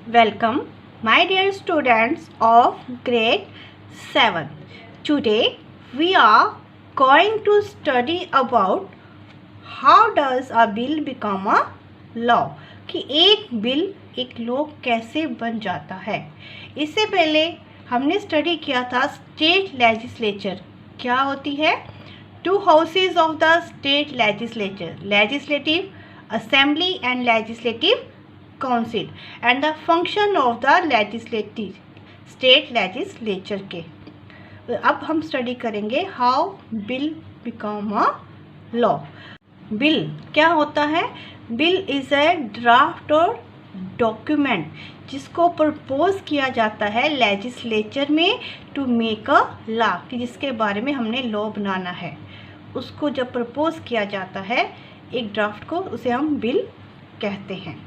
Welcome, my dear students of grade 7. Today we are going to study about how does a bill become a law, कि एक bill एक law कैसे बन जाता है। इससे पहले हमने स्टडी किया था स्टेट लेजिस्लेचर क्या होती है। To houses of the state legislature, legislative assembly and legislative council and the function of the legislative state legislature के। अब हम स्टडी करेंगे how bill become a law. Bill क्या होता है? बिल इज़ ए ड्राफ्ट और डॉक्यूमेंट जिसको propose किया जाता है लेजिस्लेचर में टू मेक अ लॉ, कि जिसके बारे में हमने लॉ बनाना है। उसको जब प्रपोज किया जाता है एक ड्राफ्ट को, उसे हम बिल कहते हैं।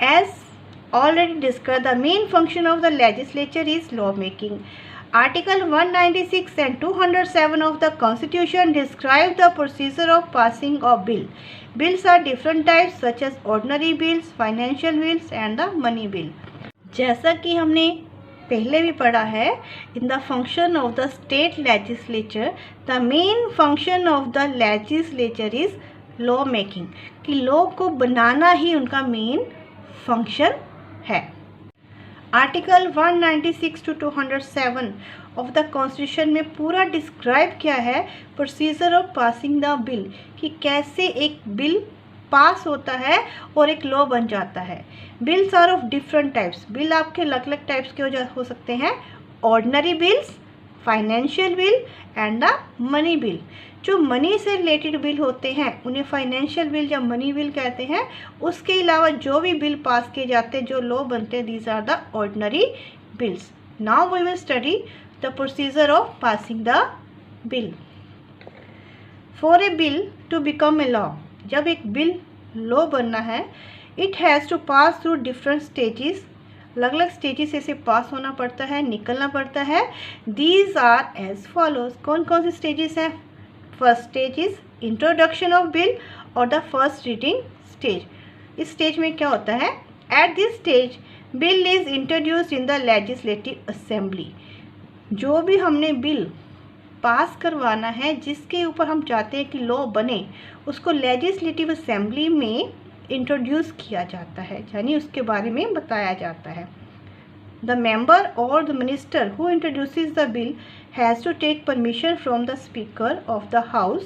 As already discussed, the main function of the legislature is lawmaking. Article 196 and 207 of the Constitution describe the procedure of passing a bill. Bills are different types such as ordinary bills, financial bills and the money bill. जैसा कि हमने पहले भी पढ़ा है, in the function of the state legislature, the main function of the legislature is law making. कि law को बनाना ही उनका मेन फंक्शन है। Article 196 to 207 of the constitution में पूरा डिस्क्राइब किया है procedure of passing the bill, कि कैसे एक बिल पास होता है और एक लॉ बन जाता है। Bills are of different types, bill आपके अलग अलग टाइप्स के हो सकते हैं। Ordinary bills, financial bill and the money bill. जो मनी से रिलेटेड बिल होते हैं उन्हें फाइनेंशियल बिल या मनी बिल कहते हैं। उसके अलावा जो भी बिल पास किए जाते हैं, जो लॉ बनते हैं, these are the ordinary bills. Now we will study the procedure of passing the bill. For a bill to become a law, जब एक बिल लॉ बनना है, it has to pass through different stages, अलग अलग stages से पास होना पड़ता है, निकलना पड़ता है। These are as follows. कौन कौन से स्टेजेस हैं? First stage is introduction of bill और द फर्स्ट रीडिंग स्टेज। इस स्टेज में क्या होता है? At this stage bill is introduced in the legislative assembly. जो भी हमने बिल पास करवाना है, जिसके ऊपर हम चाहते हैं कि लॉ बने, उसको लेजिस्लेटिव असेंबली में इंट्रोड्यूस किया जाता है, यानी उसके बारे में बताया जाता है। The member or the minister who introduces the bill has to take permission from the Speaker of the House.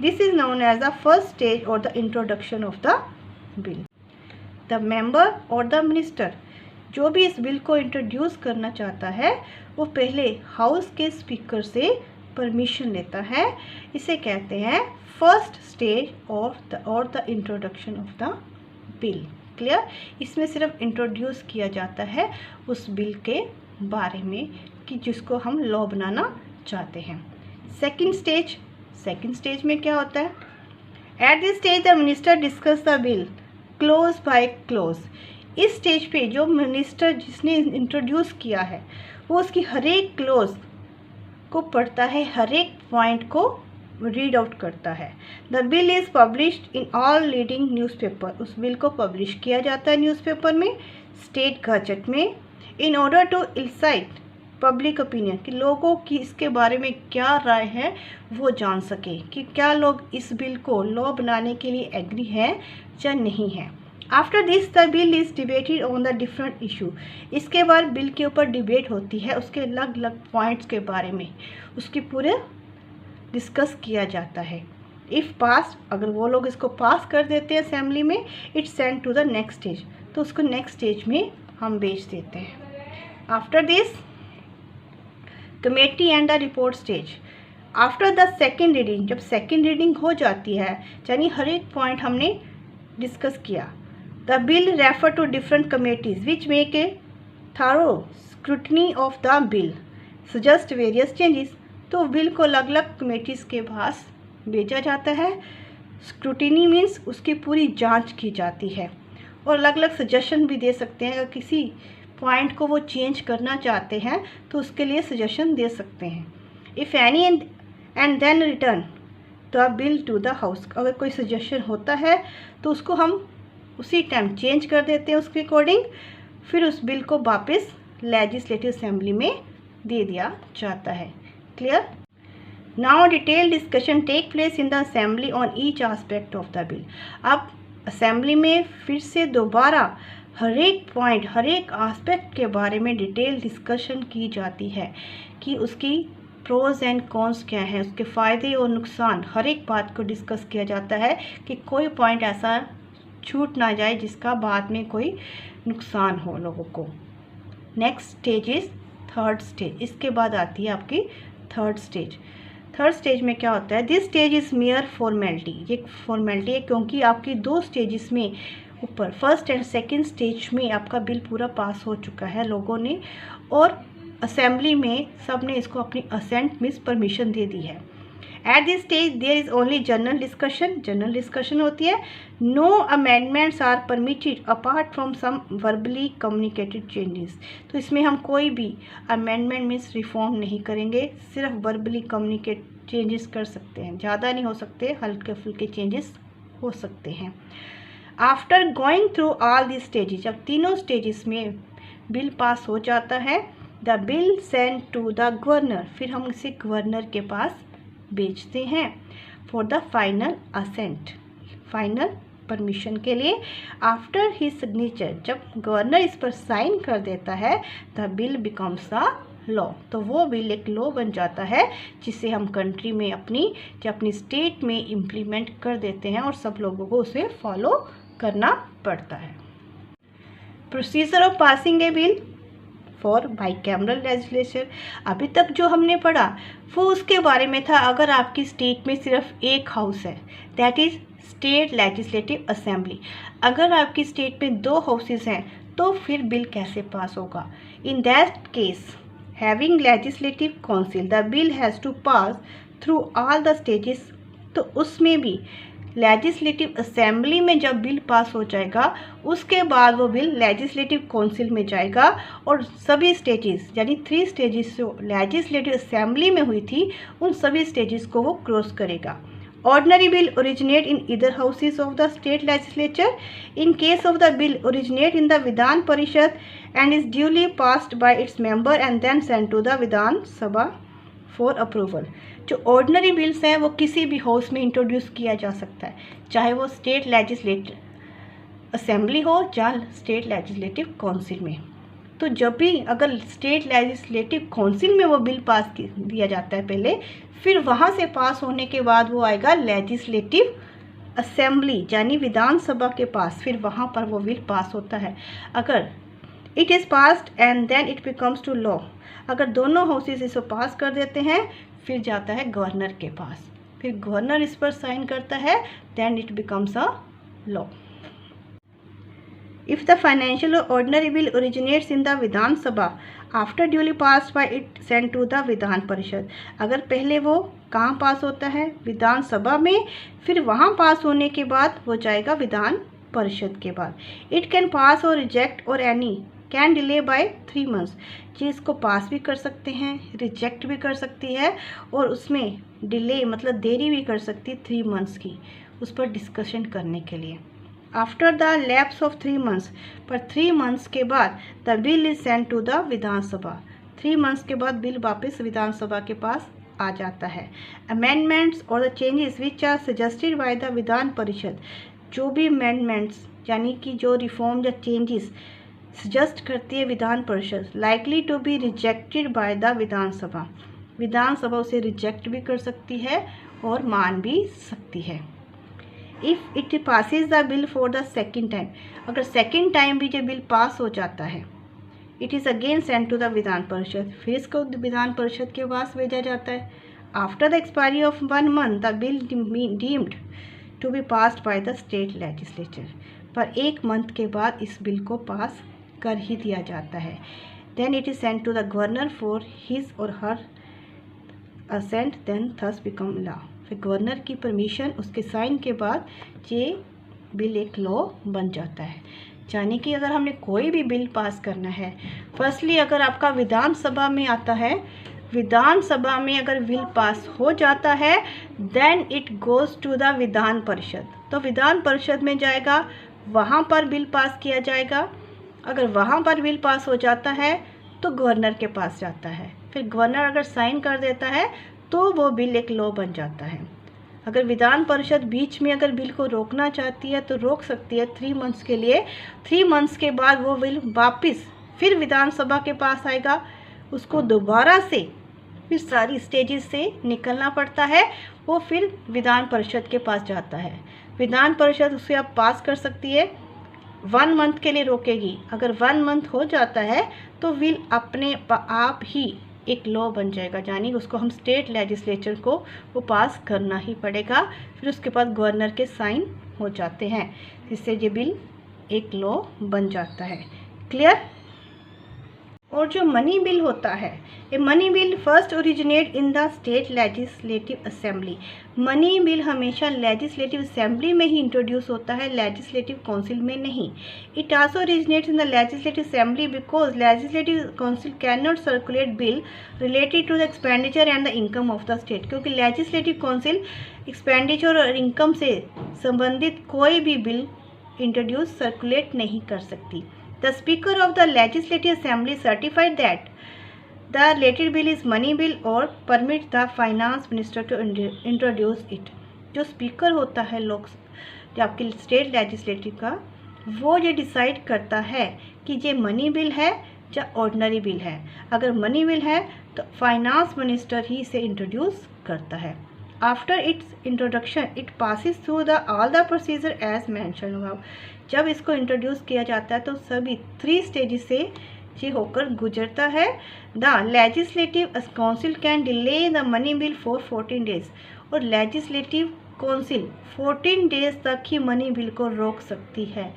This is known as the first stage or the introduction of the bill. The member or the minister जो भी इस bill को introduce करना चाहता है, वो पहले house के स्पीकर से परमिशन लेता है। इसे कहते हैं फर्स्ट स्टेज और the introduction of the bill. Clear? इसमें सिर्फ इंट्रोड्यूस किया जाता है उस बिल के बारे में कि जिसको हम लॉ बनाना चाहते हैं। सेकंड स्टेज में क्या होता है? At this stage the minister discuss the bill close by close. इस स्टेज पे जो मिनिस्टर जिसने इंट्रोड्यूस किया है, वो उसकी हर एक क्लोज को पढ़ता है, हर एक पॉइंट को रीड आउट करता है। The bill is published in all leading newspaper. उस बिल को पब्लिश किया जाता है न्यूज़पेपर में, स्टेट गजट में, in order to incite public opinion, कि लोगों की इसके बारे में क्या राय है वो जान सके, कि क्या लोग इस बिल को लॉ बनाने के लिए एग्री है या नहीं है। After this the bill is debated on the different issue. इसके बाद बिल के ऊपर डिबेट होती है, उसके अलग अलग पॉइंट्स के बारे में उसकी पूरे डिस्कस किया जाता है। इफ़ पास, अगर वो लोग इसको पास कर देते हैं असेंबली में, it's send to the next stage, तो उसको नेक्स्ट स्टेज में हम भेज देते हैं। After this committee and the report stage. After the second reading, जब सेकेंड रीडिंग हो जाती है, यानी हर एक पॉइंट हमने डिस्कस किया, the bill refer to different committees which make a thorough scrutiny of the bill, suggest various changes. तो bill को अलग अलग कमेटीज़ के पास भेजा जाता है। स्क्रूटिनी मीन्स उसकी पूरी जांच की जाती है, और अलग अलग सजेशन भी दे सकते हैं। अगर किसी पॉइंट को वो चेंज करना चाहते हैं तो उसके लिए सजेशन दे सकते हैं। If any and then return the bill to the house. अगर कोई सजेशन होता है तो उसको हम उसी टाइम चेंज कर देते हैं उसके अकॉर्डिंग, फिर उस बिल को वापस लेजिस्लेटिव असेंबली में दे दिया जाता है। Clear? Now detail discussion take place in the assembly on each aspect of the bill. अब असेंबली में फिर से दोबारा हर एक पॉइंट, हर एक एस्पेक्ट के बारे में डिटेल डिस्कशन की जाती है कि उसकी प्रोज एंड कॉन्स क्या है, उसके फ़ायदे और नुकसान, हर एक बात को डिस्कस किया जाता है कि कोई पॉइंट ऐसा छूट ना जाए जिसका बाद में कोई नुकसान हो लोगों को। Next stage is third stage. इसके बाद आती है आपकी थर्ड स्टेज। थर्ड स्टेज में क्या होता है? This stage is mayor formality. ये फॉर्मेलिटी है क्योंकि आपकी 2 स्टेजेस में ऊपर फर्स्ट एंड सेकंड स्टेज में आपका बिल पूरा पास हो चुका है लोगों ने, और असेंबली में सब ने इसको अपनी असेंट मीन्स परमिशन दे दी है। At this stage there is only general discussion. General discussion होती है। No amendments are permitted apart from some verbally communicated changes. तो इसमें हम कोई भी अमेंडमेंट मीन्स रिफॉर्म नहीं करेंगे, सिर्फ वर्बली कम्युनिकेट चेंजेस कर सकते हैं, ज़्यादा नहीं हो सकते, हल्के फुल्के चेंजेस हो सकते हैं। After going through all this stages, जब तीनों स्टेजेस में बिल पास हो जाता है, the bill send to the governor, फिर हम इसे गवर्नर के पास भेजते हैं for the final assent, final permission के लिए। आफ्टर हिज सिग्नेचर, जब गवर्नर इस पर साइन कर देता है, the bill becomes a law. तो वो बिल एक लॉ बन जाता है जिसे हम कंट्री में अपनी स्टेट में इम्प्लीमेंट कर देते हैं और सब लोगों को उसे फॉलो करना पड़ता है। Procedure of passing A bill for bicameral legislature. अभी तक जो हमने पढ़ा वो उसके बारे में था अगर आपकी स्टेट में सिर्फ एक हाउस है, that is state legislative assembly. अगर आपकी स्टेट में 2 हाउसेस हैं तो फिर बिल कैसे पास होगा? In that case having legislative council the bill has to pass through all the stages. तो उसमें भी लेजिस्लेटिव असेंबली में जब बिल पास हो जाएगा उसके बाद वो बिल लेजिस्लेटिव काउंसिल में जाएगा और सभी स्टेजेस यानी 3 स्टेजेस जो लेजिस्लेटिव असेंबली में हुई थी उन सभी स्टेजेस को वो क्रॉस करेगा। Ordinary bill originate in either houses of the state legislature. In case of the bill originate in the Vidhan Parishad and is duly passed by its member and then sent to the Vidhan Sabha for approval. जो ordinary bills हैं वो किसी भी house में introduce किया जा सकता है, चाहे वो स्टेट लेजिस्लेटिव असेंबली हो या स्टेट लेजिस्लेटिव काउंसिल में। तो जब भी अगर स्टेट लेजिस्लेटिव काउंसिल में वो बिल पास दिया जाता है पहले, फिर वहाँ से पास होने के बाद वो आएगा लेजिस्लेटिव असेंबली यानी विधानसभा के पास, फिर वहाँ पर वो बिल पास होता है। अगर it is passed and then it becomes to law, अगर दोनों हाउसेस इसको पास कर देते हैं फिर जाता है गवर्नर के पास, फिर गवर्नर इस पर साइन करता है, then it becomes a law. If the financial or ordinary bill originates in the Vidhan Sabha after duly passed by it sent to the Vidhan Parishad, अगर पहले वो कहाँ पास होता है? विधान सभा में, फिर वहाँ पास होने के बाद वो जाएगा विधान परिषद के बाद। It can pass or reject or any can delay by 3 months, चीज़ को पास भी कर सकते हैं, रिजेक्ट भी कर सकती है और उसमें डिले मतलब देरी भी कर सकती है 3 मंथ्स की, उस पर डिस्कशन करने के लिए। After the lapse of 3 months, पर 3 मंथ्स के बाद the bill is sent to the Vidhansabha, 3 months के बाद बिल वापस विधानसभा के पास आ जाता है। अमेंडमेंट्स और the changes which are suggested by the Vidhan Parishad, जो भी अमेंडमेंट्स यानी कि जो रिफॉर्म या चेंजेस सजेस्ट करती है Vidhan Parishad, likely to be rejected by the Vidhan Sabha, Vidhan Sabha उसे रिजेक्ट भी कर सकती है और मान भी सकती है। If it passes the bill for the second time, अगर सेकेंड टाइम भी जो बिल पास हो जाता है, it is again sent to the Vidhan Parishad, फिर इसको विधान परिषद के पास भेजा जाता है। After the expiry of 1 month the bill deemed to be passed by the state legislature, पर 1 मंथ के बाद इस बिल को पास कर ही दिया जाता है। Then it is sent to the governor for his और her assent, then thus become law, फिर गवर्नर की परमिशन उसके साइन के बाद ये बिल एक लॉ बन जाता है। यानी कि अगर हमने कोई भी बिल पास करना है, फर्स्टली अगर आपका विधानसभा में आता है, विधानसभा में अगर बिल पास हो जाता है then it goes to the Vidhan Parishad, तो विधान परिषद में जाएगा, वहाँ पर बिल पास किया जाएगा। अगर वहाँ पर बिल पास हो जाता है तो गवर्नर के पास जाता है, फिर गवर्नर अगर साइन कर देता है तो वो बिल एक लॉ बन जाता है। अगर विधान परिषद बीच में अगर बिल को रोकना चाहती है तो रोक सकती है 3 मंथ्स के लिए। 3 मंथ्स के बाद वो बिल वापस फिर विधानसभा के पास आएगा, उसको दोबारा से फिर सारी स्टेजेस से निकलना पड़ता है, वो फिर विधान परिषद के पास जाता है। विधान परिषद उसे अब पास कर सकती है, 1 मंथ के लिए रोकेगी। अगर 1 मंथ हो जाता है तो बिल अपने आप ही एक लॉ बन जाएगा, यानी उसको हम स्टेट लेजिस्लेचर को वो पास करना ही पड़ेगा। फिर उसके बाद गवर्नर के साइन हो जाते हैं, जिससे ये बिल एक लॉ बन जाता है। क्लियर? और जो मनी बिल होता है, ये money bill first originate in the state legislative assembly. Money bill हमेशा लेजिस्लेटिव असेंबली में ही इंट्रोड्यूस होता है, लेजिस्लेटिव काउंसिल में नहीं। It also originates in the legislative assembly because legislative council can not circulate bill related to the expenditure and the income of the state, क्योंकि legislative council expenditure और income से संबंधित कोई भी बिल इंट्रोड्यूस सर्कुलेट नहीं कर सकती। The Speaker of the Legislative Assembly certified that the related bill is money bill or permits the finance minister to introduce it। जो स्पीकर होता है लोक जो आपके स्टेट लेजिस्लेटिव का, वो ये डिसाइड करता है कि ये मनी बिल है या ऑर्डिनरी बिल है। अगर मनी बिल है तो फाइनेंस मिनिस्टर ही इसे इंट्रोड्यूस करता है। After its introduction it passes through the all the procedure as mention above. जब इसको इंट्रोड्यूस किया जाता है तो सभी 3 स्टेजेस से ये होकर गुजरता है। The legislative council can delay the money bill for 14 days, और लेजिस्लेटिव काउंसिल 14 डेज तक ही मनी बिल को रोक सकती है।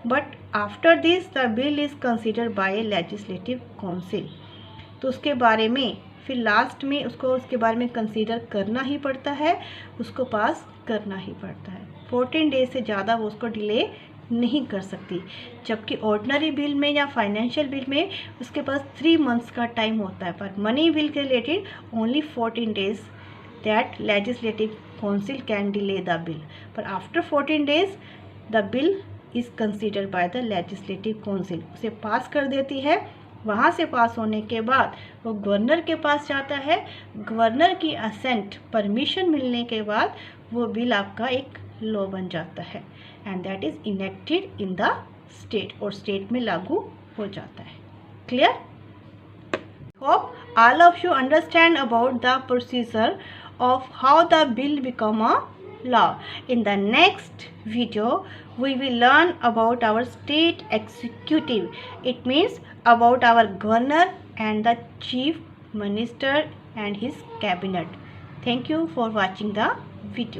But after this the bill is considered bye A legislative council. तो उसके बारे में फिर लास्ट में उसको उसके बारे में कंसीडर करना ही पड़ता है, उसको पास करना ही पड़ता है। 14 डेज से ज़्यादा वो उसको डिले नहीं कर सकती, जबकि ऑर्डिनरी बिल में या फाइनेंशियल बिल में उसके पास 3 मंथ्स का टाइम होता है। पर मनी बिल के related only 14 days that legislative council can delay the bill, पर after 14 days the bill is considered by the legislative council, उसे पास कर देती है। वहाँ से पास होने के बाद वो गवर्नर के पास जाता है, गवर्नर की असेंट परमिशन मिलने के बाद वो बिल आपका एक लॉ बन जाता है and that is enacted in the state, और स्टेट में लागू हो जाता है। Clear? Hope all of you understand about the procedure of how the bill become a law. In the next video we will learn about our state executive. It means about our governor and the chief minister and his cabinet. Thank you for watching the video.